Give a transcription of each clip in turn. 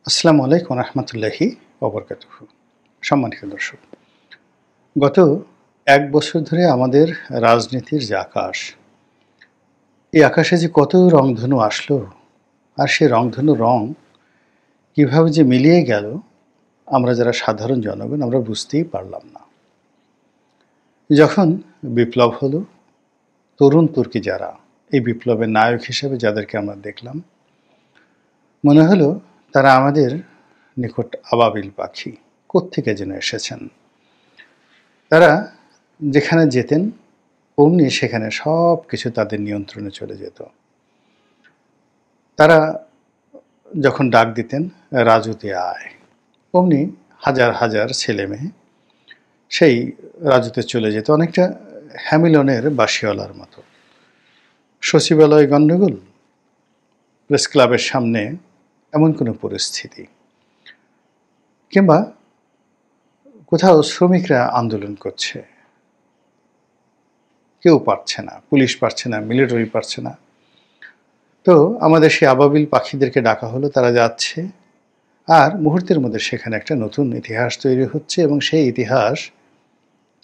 আসসালামু আলাইকুম রহমতুল্লাহি ওবরকাতুহু। সম্মানিত দর্শক, গত ১ বছর ধরে আমাদের রাজনীতির যে আকাশ, এই আকাশে যে কত রংধনু আসলো, আর সেই রংধনুর রং কীভাবে যে মিলিয়ে গেল, আমরা যারা সাধারণ জনগণ আমরা বুঝতেই পারলাম না। যখন বিপ্লব হলো, তরুণ তুর্কি যারা এই বিপ্লবের নায়ক হিসেবে যাদেরকে আমরা দেখলাম, মনে হলো তারা আমাদের নিকট আবাবিল পাখি, কোত্থেকে যেন এসেছেন। তারা যেখানে যেতেন অমনি সেখানে সব কিছু তাদের নিয়ন্ত্রণে চলে যেত। তারা যখন ডাক দিতেন রাজুতে আয়, অমনি হাজার হাজার ছেলে মেয়ে সেই রাজুতে চলে যেত, অনেকটা হ্যামিলনের বাঁশিওয়ালার মতো। সচিবালয় গণ্ডগোল, প্রেস ক্লাবের সামনে এমন কোনো পরিস্থিতি, কিংবা কোথাও শ্রমিকরা আন্দোলন করছে, কেউ পারছে না, পুলিশ পারছে না, মিলিটারি পারছে না। তো আমাদের সেই আবাবিল পাখিদেরকে ডাকা হলো, তারা যাচ্ছে, আর মুহূর্তের মধ্যে সেখানে একটা নতুন ইতিহাস তৈরি হচ্ছে, এবং সেই ইতিহাস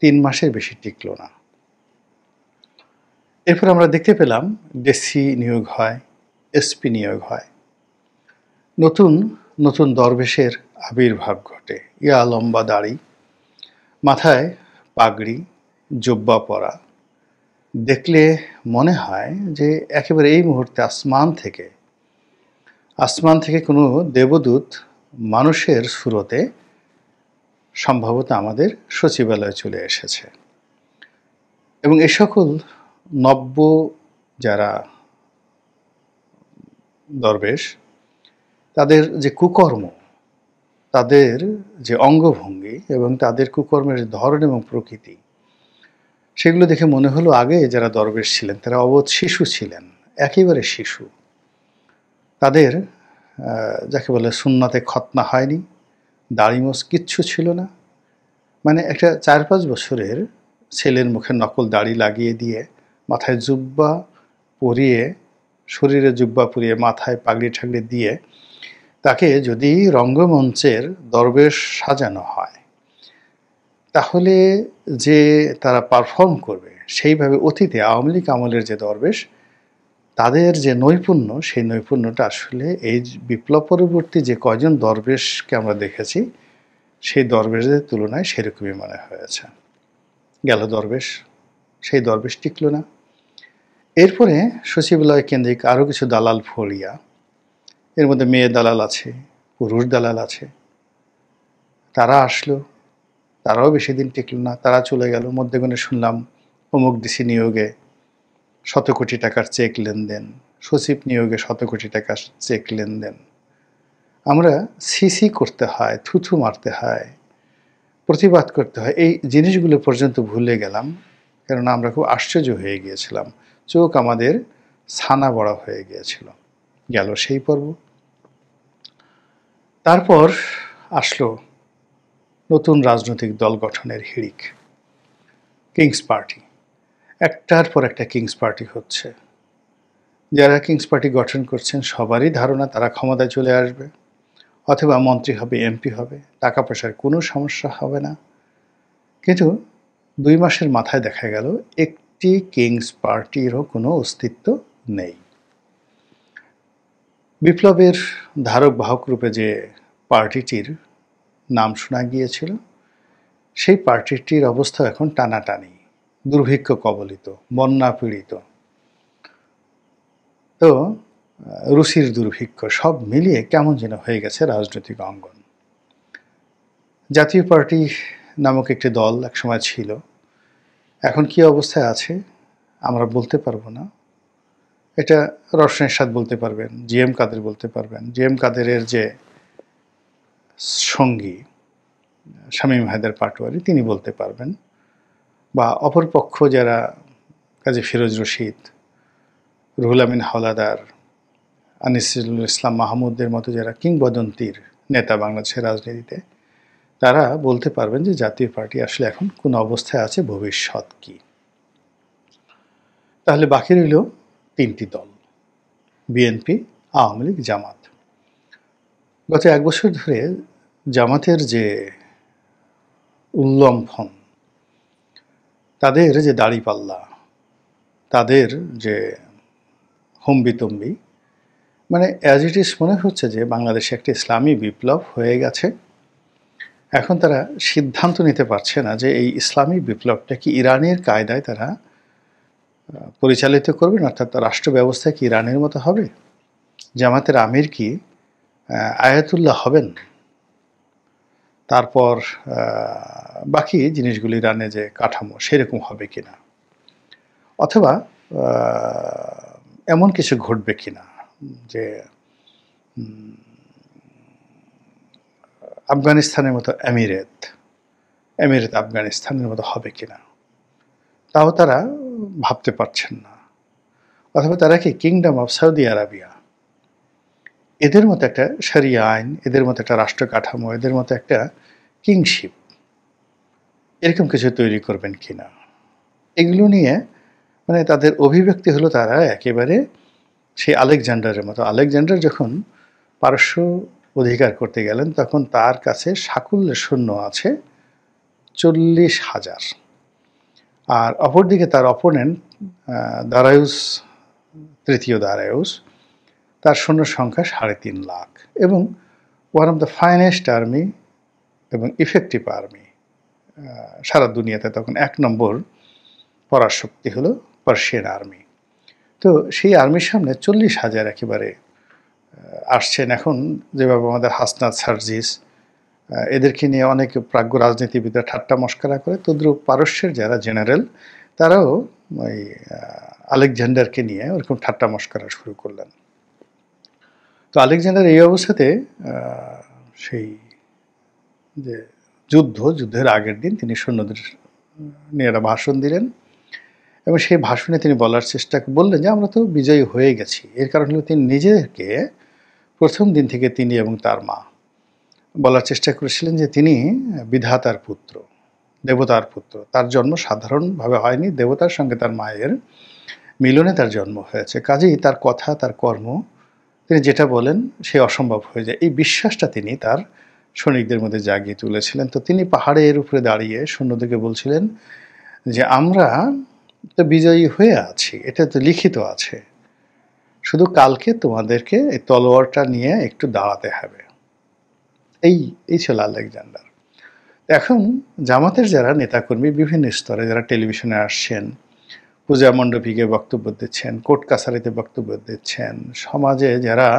৩ মাসের বেশি টিকল না। এরপর আমরা দেখতে পেলাম ডিসি নিয়োগ হয়, এসপি নিয়োগ হয়, নতুন নতুন দরবেশের আবির্ভাব ঘটে। ইয়া লম্বা দাড়ি, মাথায় পাগড়ি, জুব্বা পরা, দেখলে মনে হয় যে একেবারে এই মুহূর্তে আসমান থেকে কোনো দেবদূত মানুষের সুরতে সম্ভবত আমাদের সচিবালয়ে চলে এসেছে। এবং এ সকল নব্য যারা দরবেশ, তাদের যে কুকর্ম, তাদের যে অঙ্গভঙ্গি এবং তাদের কুকর্মের ধরন এবং প্রকৃতি, সেগুলো দেখে মনে হলো আগে যারা দরবেশ ছিলেন তারা অবোধ শিশু ছিলেন, একেবারে শিশু। তাদের যাকে বলে সুন্নাতে খতনা হয়নি, দাড়িমোছ কিচ্ছু ছিল না। মানে একটা ৪-৫ বছরের ছেলের মুখে নকল দাড়ি লাগিয়ে দিয়ে, মাথায় জুব্বা পরিয়ে, শরীরে জুব্বা পরিয়ে, মাথায় পাগড়ি ঠাগড়ি দিয়ে তাকে যদি রঙ্গমঞ্চের দরবেশ সাজানো হয়, তাহলে যে তারা পারফর্ম করবে সেইভাবে অতীতে আওয়ামী লীগ আমলের যে দরবেশ, তাদের যে নৈপুণ্য, সেই নৈপুণ্যটা আসলে এই বিপ্লব পরবর্তী যে কয়জন দরবেশকে আমরা দেখেছি সেই দরবেশদের তুলনায় সেরকমই মনে হয়েছে। গেল দরবেশ, সেই দরবেশ টিকল না। এরপরে সচিবালয় কেন্দ্রিক আরও কিছু দালাল ফড়িয়া, এর মধ্যে মেয়ে দালাল আছে, পুরুষ দালাল আছে, তারা আসলো, তারাও বেশি দিন টিকল না, তারা চলে গেল। মধ্যেখানে শুনলাম অমুক ডিসি নিয়োগে ১০০ কোটি টাকার চেক লেনদেন, সচিব নিয়োগে ১০০ কোটি টাকার চেক লেনদেন। আমরা সিসি করতে হয়, থুথু মারতে হয়, প্রতিবাদ করতে হয়, এই জিনিসগুলো পর্যন্ত ভুলে গেলাম, কেননা আমরা খুব আশ্চর্য হয়ে গিয়েছিলাম, চোখ আমাদের ছানা বড়া হয়ে গিয়েছিল। গেল সেই পর্ব। তারপর আসলো নতুন রাজনৈতিক দল গঠনের হিড়িক, কিংস পার্টি। একটার পর একটা কিংস পার্টি হচ্ছে। যারা কিংস পার্টি গঠন করছেন সবারই ধারণা তারা ক্ষমতায় চলে আসবে, অথবা মন্ত্রী হবে, এমপি হবে, টাকা পয়সার কোনো সমস্যা হবে না। কিন্তু ২ মাসের মাথায় দেখা গেল একটি কিংস পার্টিরও কোনো অস্তিত্ব নেই। বিপ্লবের ধারক বাহক রূপে যে পার্টিটির নাম শোনা গিয়েছিল, সেই পার্টিটির অবস্থা এখন টানাটানি, দুর্ভিক্ষ কবলিত, বন্যা পীড়িত। তো রুচির দুর্ভিক্ষ সব মিলিয়ে কেমন যেন হয়ে গেছে রাজনৈতিক অঙ্গন। জাতীয় পার্টি নামক একটি দল একসময় ছিল, এখন কি অবস্থায় আছে আমরা বলতে পারবো না। এটা রওশন এরশাদ বলতে পারবেন, জিএম কাদের বলতে পারবেন, জিএম কাদেরের যে সঙ্গী শামীম হায়দার পাটোয়ারি তিনি বলতে পারবেন, বা অপরপক্ষ যারা কাজী ফিরোজ রশিদ, রুহুল আমিন হাওলাদার, আনিসুল ইসলাম মাহমুদের মতো যারা কিংবদন্তির নেতা বাংলাদেশের রাজনীতিতে, তারা বলতে পারবেন যে জাতীয় পার্টি আসলে এখন কোন অবস্থায় আছে, ভবিষ্যৎ কি। তাহলে বাকি রইল ৩টি দল, বিএনপি, আওয়ামী লীগ, জামাত। গত ১ বছর ধরে জামাতের যে উল্লম্ফন, তাদের যে দাড়িপাল্লা, তাদের যে হম্বিতম্বি, মানে অ্যাজ ইট ইজ মনে হচ্ছে যে বাংলাদেশে একটা ইসলামী বিপ্লব হয়ে গেছে। এখন তারা সিদ্ধান্ত নিতে পারছে না যে এই ইসলামী বিপ্লবটা কি ইরানের কায়দায় তারা পরিচালিত করবেন, অর্থাৎ রাষ্ট্র ব্যবস্থা কি ইরানের মতো হবে? জামাতের আমির কি আয়াতুল্লাহ হবেন? তারপর বাকি জিনিসগুলি ইরানে যে কাঠামো সেরকম হবে কিনা, অথবা এমন কিছু ঘটবে কিনা যে আফগানিস্তানের মতো এমিরেত আফগানিস্তানের মতো হবে কিনা, তাও তারা ভাবতে পারছেন না। অথবা তারা কি কিংডম অফ সৌদি আরবিয়া, এদের মতো একটা শরিয়া আইন, এদের মতো একটা রাষ্ট্র কাঠামো, এদের মতো একটা কিংশিপ, এরকম কিছু তৈরি করবেন কিনা, এগুলো নিয়ে মানে তাদের অভিব্যক্তি হলো তারা একেবারে সেই আলেকজান্ডারের মতো। আলেকজান্ডার যখন পারস্য অধিকার করতে গেলেন তখন তার কাছে সাকুল্যের সৈন্য আছে 40,000, আর অপরদিকে তার অপোনেন্ট দারায়ুস, তৃতীয় দারায়ুস, তার সৈন্য সংখ্যা 3.5 লাখ এবং one of the finest army এবং ইফেক্টিভ আর্মি সারা দুনিয়াতে। তখন 1 নম্বর পরাশক্তি হলো পার্সিয়ান আর্মি। তো সেই আর্মির সামনে 40,000 একেবারে আসছেন। এখন যেভাবে আমাদের হাসনাত, সার্জিস, এদেরকে নিয়ে অনেক প্রাজ্ঞ রাজনীতিবিদরা ঠাট্টা মস্করা করে, তদ্রুপ পারস্যের যারা জেনারেল তারাও ওই আলেকজান্ডারকে নিয়ে ওরকম ঠাট্টা মস্করা শুরু করলেন। তো আলেকজান্ডার এই অবস্থাতে সেই যে যুদ্ধের আগের দিন তিনি সৈন্যদের নিয়ে একটা ভাষণ দিলেন এবং সেই ভাষণে তিনি বলার চেষ্টা বললেন যে আমরা তো বিজয়ী হয়ে গেছি। এর কারণ হলো তিনি নিজেকে প্রথম দিন থেকে তিনি এবং তার মা বলার চেষ্টা করেছিলেন যে তিনি বিধাতার পুত্র, দেবতার পুত্র। তার জন্ম সাধারণভাবে হয়নি, দেবতার সঙ্গে তার মায়ের মিলনে তার জন্ম হয়েছে। কাজেই তার কথা, তার কর্ম, তিনি যেটা বলেন সে অসম্ভব হয়ে যায়, এই বিশ্বাসটা তিনি তার সৈনিকদের মধ্যে জাগিয়ে তুলেছিলেন। তো তিনি পাহাড়ের উপরে দাঁড়িয়ে সৈন্যদেরকে বলছিলেন যে আমরা তো বিজয়ী হয়ে আছি, এটা তো লিখিত আছে, শুধু কালকে তোমাদেরকে এই তলোয়ারটা নিয়ে একটু দাঁড়াতে হবে। এই ছিল আলেকজান্ডার। এখন জামাতের যারা নেতাকর্মী বিভিন্ন স্তরে যারা টেলিভিশনে আসছেন, পূজা মণ্ডপে গিয়ে বক্তব্য দিচ্ছেন, কোর্ট কাছারিতে বক্তব্য দিচ্ছেন, সমাজে যারা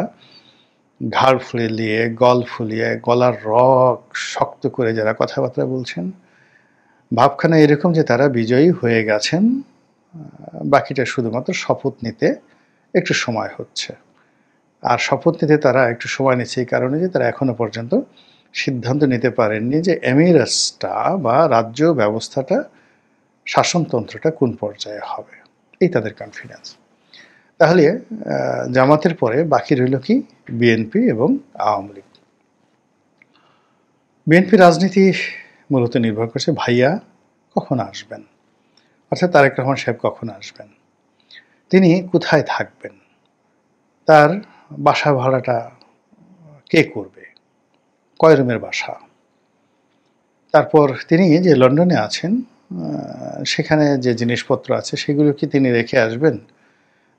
ঘাড় ফুলিয়ে, গল ফুলিয়ে, গলার রগ শক্ত করে যারা কথাবার্তা বলছেন, ভাবখানা এরকম যে তারা বিজয়ী হয়ে গেছেন, বাকিটা শুধুমাত্র শপথ নিতে একটু সময় হচ্ছে। আর শপথ নিতে তারা একটু সময় নিচ্ছে এই কারণে যে তারা এখনো পর্যন্ত সিদ্ধান্ত নিতে পারেননি যে এমিরেটসটা বা রাজ্য ব্যবস্থাটা, শাসনতন্ত্রটা কোন পর্যায়ে হবে, এই তাদের কনফিডেন্স। তাহলে জামাতের পরে বাকি রইল কি বিএনপি এবং আওয়ামী লীগ। বিএনপি রাজনীতি মূলত নির্ভর করছে ভাইয়া কখন আসবেন, অর্থাৎ তারেক রহমান সাহেব কখন আসবেন, তিনি কোথায় থাকবেন, তার বাসা ভাড়াটা কে করবে, কয় রুমের বাসা, তারপর তিনি যে লন্ডনে আছেন সেখানে যে জিনিসপত্র আছে সেগুলো কি তিনি রেখে আসবেন,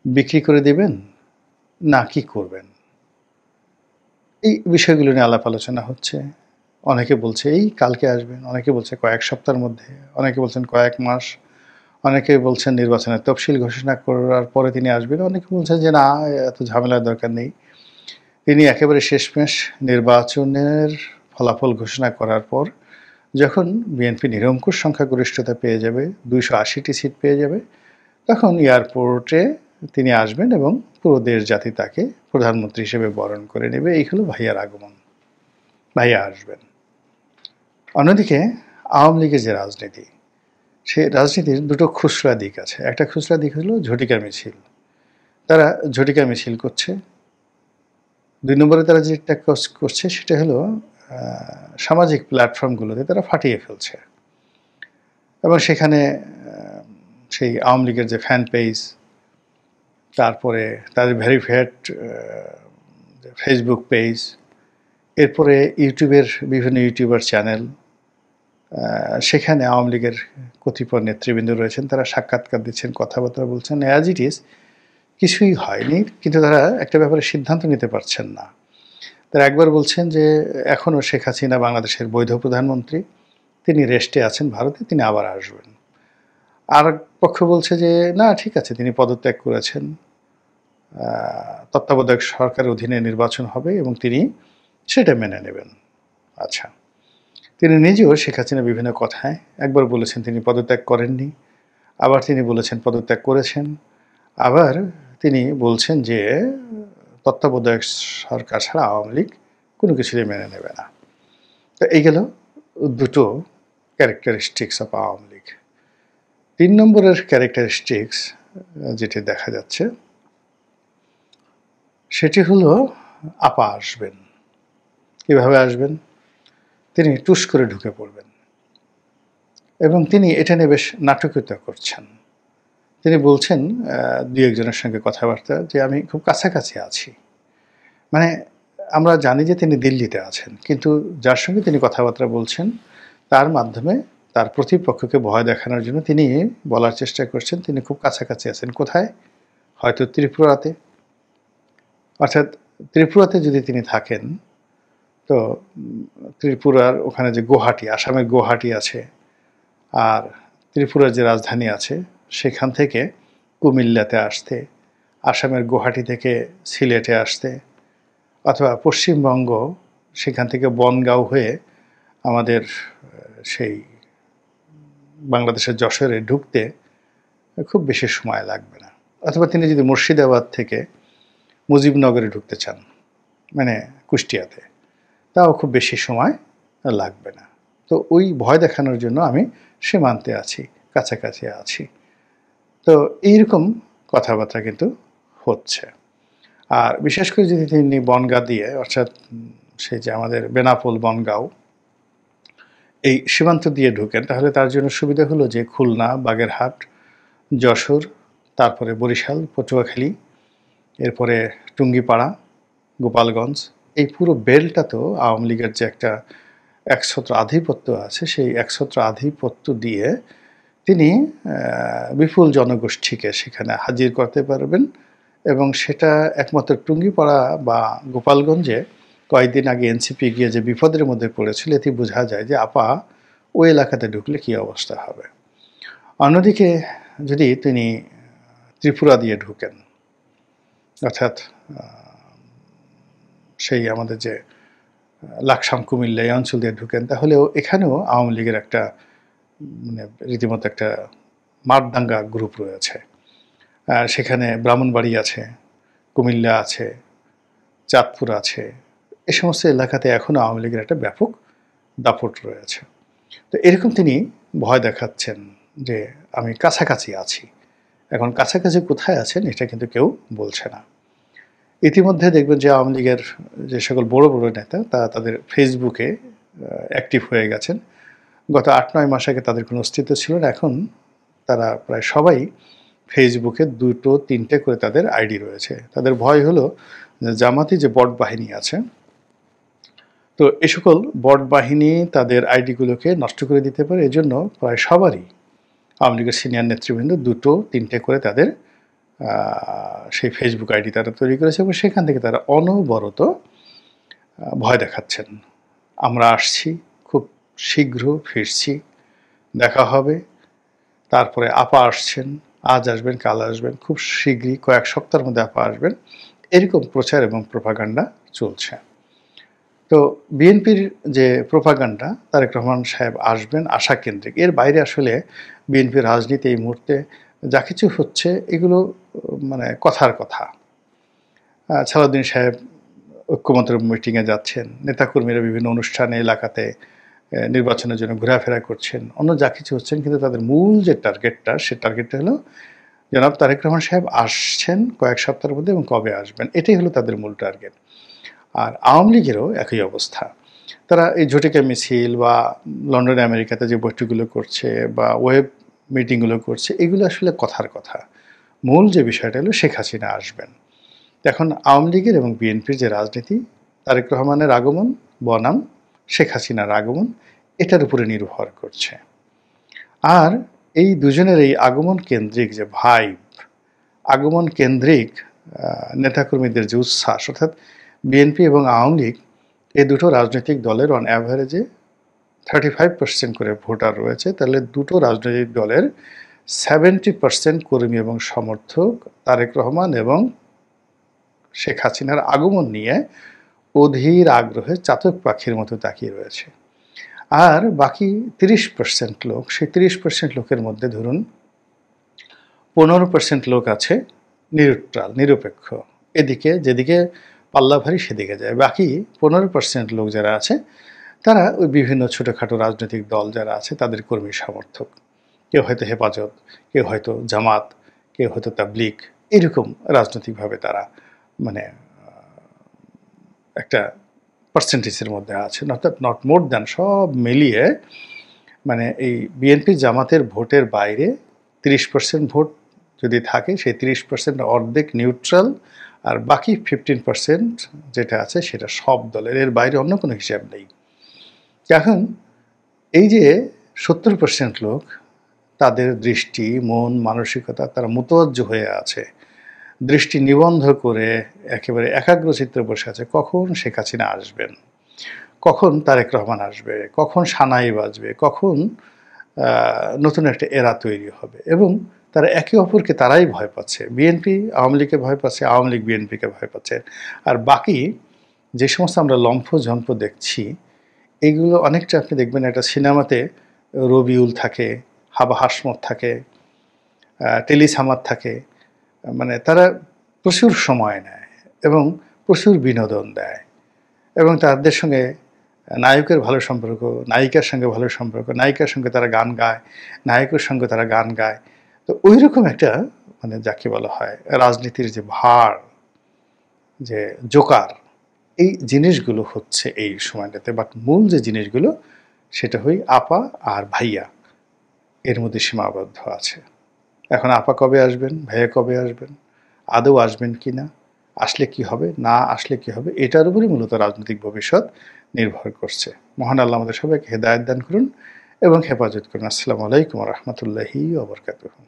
বিক্রি করে দেবেন, না কি করবেন, এই বিষয়গুলো নিয়ে আলাপ আলোচনা হচ্ছে। অনেকে বলছে এই কালকে আসবেন, অনেকে বলছে কয়েক সপ্তাহের মধ্যে, অনেকে বলছেন কয়েক মাস, অনেকে বলছেন নির্বাচনের তফসিল ঘোষণা করার পরে তিনি আসবেন, অনেকে বলছেন যে না এত ঝামেলার দরকার নেই, তিনি একেবারে শেষমেশ নির্বাচনের ফলাফল ঘোষণা করার পর যখন বিএনপি নিরঙ্কুশ সংখ্যাগরিষ্ঠতা পেয়ে যাবে, 280টি সিট পেয়ে যাবে, তখন এয়ারপোর্টে তিনি আসবেন এবং পুরো দেশ জাতি তাকে প্রধানমন্ত্রী হিসেবে বরণ করে নেবে। এই হলো ভাইয়ার আগমন, ভাইয়া আসবেন। অন্যদিকে আওয়ামী লীগের যে রাজনীতি, সে রাজনীতির দুটো খুচরা দিক আছে। একটা খুচরা দিক হলো ঝটিকা মিছিল, তারা ঝটিকা মিছিল করছে। 2 নম্বরে তারা যেটা করছে সেটা হলো সামাজিক প্ল্যাটফর্মগুলোতে তারা ফাটিয়ে ফেলছে এবং সেখানে সেই আওয়ামী লীগের যে ফ্যান পেজ, তারপরে তাদের ভেরিফাইড ফেসবুক পেজ, এরপরে ইউটিউবের বিভিন্ন ইউটিউবার চ্যানেল, সেখানে আওয়ামী লীগের কতিপয় নেতৃবৃন্দ রয়েছেন, তারা সাক্ষাৎকার দিচ্ছেন, কথাবার্তা বলছেন, অ্যাজ ইট ইজ কিছুই হয়নি, কিন্তু তারা একটা ব্যাপারে সিদ্ধান্ত নিতে পারছেন না। তারা একবার বলছেন যে এখনও শেখ হাসিনা বাংলাদেশের বৈধ প্রধানমন্ত্রী, তিনি রেস্টে আছেন ভারতে, তিনি আবার আসবেন। আর পক্ষ বলছে যে না, ঠিক আছে, তিনি পদত্যাগ করেছেন, তত্ত্বাবধায়ক সরকারের অধীনে নির্বাচন হবে এবং তিনি সেটা মেনে নেবেন। আচ্ছা, তিনি নিজেও শেখ হাসিনা বিভিন্ন কথায় একবার বলেছেন তিনি পদত্যাগ করেননি, আবার তিনি বলেছেন পদত্যাগ করেছেন, আবার তিনি বলছেন যে তত্ত্বাবধায়ক সরকার ছাড়া আওয়ামী লীগ কোনো কিছুই মেনে নেবে না। তো এই গেল দুটো ক্যারেক্টারিস্টিক্স অফ আওয়ামী লীগ। 3 নম্বরের ক্যারেক্টারিস্টিক্স যেটি দেখা যাচ্ছে সেটি হলো আপা আসবেন। কীভাবে আসবেন? তিনি টুস করে ঢুকে পড়বেন এবং তিনি এটা নিয়ে বেশ নাটকীয়তা করছেন। তিনি বলছেন দু একজনের সঙ্গে কথাবার্তা যে আমি খুব কাছাকাছি আছি। মানে আমরা জানি যে তিনি দিল্লিতে আছেন, কিন্তু যার সঙ্গে তিনি কথাবার্তা বলছেন তার মাধ্যমে তার প্রতিপক্ষকে ভয় দেখানোর জন্য তিনি বলার চেষ্টা করছেন তিনি খুব কাছাকাছি আছেন। কোথায়? হয়তো ত্রিপুরাতে। অর্থাৎ ত্রিপুরাতে যদি তিনি থাকেন, তো ত্রিপুরার ওখানে যে গুয়াহাটি, আসামের গুয়াহাটি আছে, আর ত্রিপুরার যে রাজধানী আছে সেখান থেকে কুমিল্লাতে আসতে, আসামের গুয়াহাটি থেকে সিলেটে আসতে, অথবা পশ্চিমবঙ্গ সেখান থেকে বনগাঁও হয়ে আমাদের সেই বাংলাদেশের যশোরে ঢুকতে খুব বেশি সময় লাগবে না। অথবা তিনি যদি মুর্শিদাবাদ থেকে মুজিবনগরে ঢুকতে চান, মানে কুষ্টিয়াতে, তাও খুব বেশি সময় লাগবে না। তো ওই ভয় দেখানোর জন্য আমি সীমান্তে আছি, কাছাকাছি আছি। তো এইরকম কথাবার্তা কিন্তু হচ্ছে। আর বিশেষ করে যদি তিনি বনগাঁ দিয়ে, অর্থাৎ সেই যে আমাদের বেনাপোল বনগাঁও, এই সীমান্ত দিয়ে ঢুকেন, তাহলে তার জন্য সুবিধা হলো যে খুলনা, বাগেরহাট, যশোর, তারপরে বরিশাল, পটুয়াখালী, এরপরে টুঙ্গিপাড়া, গোপালগঞ্জ, এই পুরো বেলটা তো আওয়ামী লীগের যে একটা একছত্র আধিপত্য আছে, সেই একছত্র আধিপত্য দিয়ে তিনি বিপুল জনগোষ্ঠীকে সেখানে হাজির করতে পারবেন। এবং সেটা একমাত্র টুঙ্গিপাড়া বা গোপালগঞ্জে কয়েকদিন আগে এনসিপি গিয়ে যে বিপদের মধ্যে পড়েছিল, এতে বোঝা যায় যে আপা ওই এলাকাতে ঢুকলে কী অবস্থা হবে। অন্যদিকে যদি তিনি ত্রিপুরা দিয়ে ঢুকেন, অর্থাৎ সেই আমাদের যে লাকসাম, কুমিল্লা, এই অঞ্চল দিয়ে ঢুকেন, তাহলেও এখানেও আওয়ামী লীগের একটা মানে রীতিমতো একটা মারদাঙ্গা গ্রুপ রয়েছে। সেখানে ব্রাহ্মণবাড়ি আছে, কুমিল্লা আছে, চাঁদপুর আছে, এ সমস্ত এলাকাতে এখনও আওয়ামী লীগের একটা ব্যাপক দাপট রয়েছে। তো এরকম তিনি ভয় দেখাচ্ছেন যে আমি কাছাকাছি আছি। এখন কাছাকাছি কোথায় আছেন এটা কিন্তু কেউ বলছে না। ইতিমধ্যে দেখবেন যে আওয়ামী লীগের যে সকল বড় বড় নেতা তারা তাদের ফেসবুকে অ্যাক্টিভ হয়ে গেছেন। গত 8-9 মাস আগে তাদের কোনো অস্তিত্ব ছিল না, এখন তারা প্রায় সবাই ফেসবুকে 2-3টে করে তাদের আইডি রয়েছে। তাদের ভয় হলো জামাতি যে বট বাহিনী আছে, তো এ সকল বট বাহিনী তাদের আইডিগুলোকে নষ্ট করে দিতে পারে। এজন্য প্রায় সবারই আওয়ামী লীগের সিনিয়র নেতৃবৃন্দ 2-3টে করে তাদের সেই ফেসবুক আইডি তারা তৈরি করেছে এবং সেখান থেকে তারা অনবরত ভয় দেখাচ্ছেন। আমরা আসছি, খুব শীঘ্র ফিরছি, দেখা হবে, তারপরে আপা আসছেন, আজ আসবেন, কাল আসবেন, খুব শীঘ্রই কয়েক সপ্তাহের মধ্যে আপা আসবেন, এরকম প্রচার এবং প্রোপাগান্ডা চলছে। তো বিএনপির যে প্রোপাগান্ডা, তারেক রহমান সাহেব আসবেন আশা কেন্দ্রিক, এর বাইরে আসলে বিএনপির রাজনীতি এই মুহূর্তে যা কিছু হচ্ছে এগুলো মানে কথার কথা। সালাউদ্দিন সাহেব ঐক্যমন্ত্র মিটিংয়ে যাচ্ছেন, নেতাকর্মীরা বিভিন্ন অনুষ্ঠানে এলাকাতে নির্বাচনের জন্য ঘোরাফেরা করছেন, অন্য যা কিছু হচ্ছেন, কিন্তু তাদের মূল যে টার্গেটটা, সে টার্গেটটা হলো জনাব তারেক রহমান সাহেব আসছেন কয়েক সপ্তাহের মধ্যে এবং কবে আসবেন, এটাই হলো তাদের মূল টার্গেট। আর আওয়ামী লীগেরও একই অবস্থা। তারা এই ঝটিকা মিছিল বা লন্ডনে আমেরিকাতে যে বৈঠকগুলো করছে বা ওয়েব মিটিংগুলো করছে, এগুলো আসলে কথার কথা। মূল যে বিষয়টা হলো শেখ হাসিনা আসবেন। এখন আওয়ামী লীগের এবং বিএনপির যে রাজনীতি, তারেক রহমানের আগমন বনাম শেখ হাসিনার আগমন এটার উপরে নির্ভর করছে। আর এই দুজনের এই আগমন কেন্দ্রিক যে ভাইব, আগমন কেন্দ্রিক নেতাকর্মীদের যে উচ্ছ্বাস, অর্থাৎ বিএনপি এবং আওয়ামী লীগ এই দুটো রাজনৈতিক দলের অন অ্যাভারেজে 35% করে ভোটার রয়েছে, তাহলে দুটো রাজনৈতিক দলের 70% কর্মী এবং সমর্থক তারেক রহমান এবং শেখ হাসিনার আগমন নিয়ে অধীর আগ্রহে চাতক পাখির মতো তাকিয়ে রয়েছে। আর বাকি 30% লোক, সেই 30% লোকের মধ্যে ধরুন 15% লোক আছে নিউট্রাল, নিরপেক্ষ, এদিকে যেদিকে পাল্লা ভারী সেদিকে যায়। বাকি 15% লোক যারা আছে তারা ওই বিভিন্ন ছোটোখাটো রাজনৈতিক দল যারা আছে তাদের কর্মী সমর্থক। কেউ হয়তো হেফাজত, কেউ হয়তো জামাত, কেউ হয়তো তাবলিগ, এরকম রাজনৈতিকভাবে তারা মানে একটা পার্সেন্টেজের মধ্যে আছে, নট মোর দ্যান। সব মিলিয়ে মানে এই বিএনপি জামাতের ভোটের বাইরে 30% ভোট যদি থাকে, সেই 30% অর্ধেক নিউট্রাল, আর বাকি 15% যেটা আছে সেটা সব দলের, এর বাইরে অন্য কোনো হিসাব নেই। এখন এই যে 70% লোক, তাদের দৃষ্টি, মন, মানসিকতা তারা মুতওয়াজ্জ হয়ে আছে, দৃষ্টি নিবন্ধ করে একেবারে একাগ্রচিত্তে বসে আছে কখন শেখ হাসিনা আসবেন, কখন তারেক রহমান আসবে, কখন সানাই বাজবে, কখন নতুন একটা এরা তৈরি হবে। এবং তারা একে অপরকে তারাই ভয় পাচ্ছে। বিএনপি আওয়ামী লীগকে ভয় পাচ্ছে, আওয়ামী লীগ বিএনপিকে ভয় পাচ্ছে। আর বাকি যে সমস্ত আমরা লম্ফ-ঝম্প দেখছি, এইগুলো অনেকটা আপনি দেখবেন একটা সিনেমাতে রবিউল থাকে, হাবা হাসমত থাকে, টেলি সামাদ থাকে, মানে তারা প্রচুর সময় নেয় এবং প্রচুর বিনোদন দেয় এবং তাদের সঙ্গে নায়কের ভালো সম্পর্ক, নায়িকার সঙ্গে ভালো সম্পর্ক, নায়িকার সঙ্গে তারা গান গায়, নায়কের সঙ্গে তারা গান গায়। তো ওই রকম একটা মানে যাকে বলা হয় রাজনীতির যে ভার, যে জোকার, এই জিনিসগুলো হচ্ছে এই সময়টাতে। বাট মূল যে জিনিসগুলো সেটা হই আপা আর ভাইয়া, এর মধ্যে সীমাবদ্ধ আছে। এখন আপা কবে আসবেন, ভাইয়া কবে আসবেন, আদৌ আসবেন কি না, আসলে কি হবে, না আসলে কি হবে, এটার উপরই মূলত রাজনৈতিক ভবিষ্যৎ নির্ভর করছে। মহান আল্লাহ আমাদের সবাইকে হেদায়েত দান করুন এবং হেফাজত করুন। আসসালামু আলাইকুম ওয়া রাহমাতুল্লাহি ওয়া বারাকাতুহু।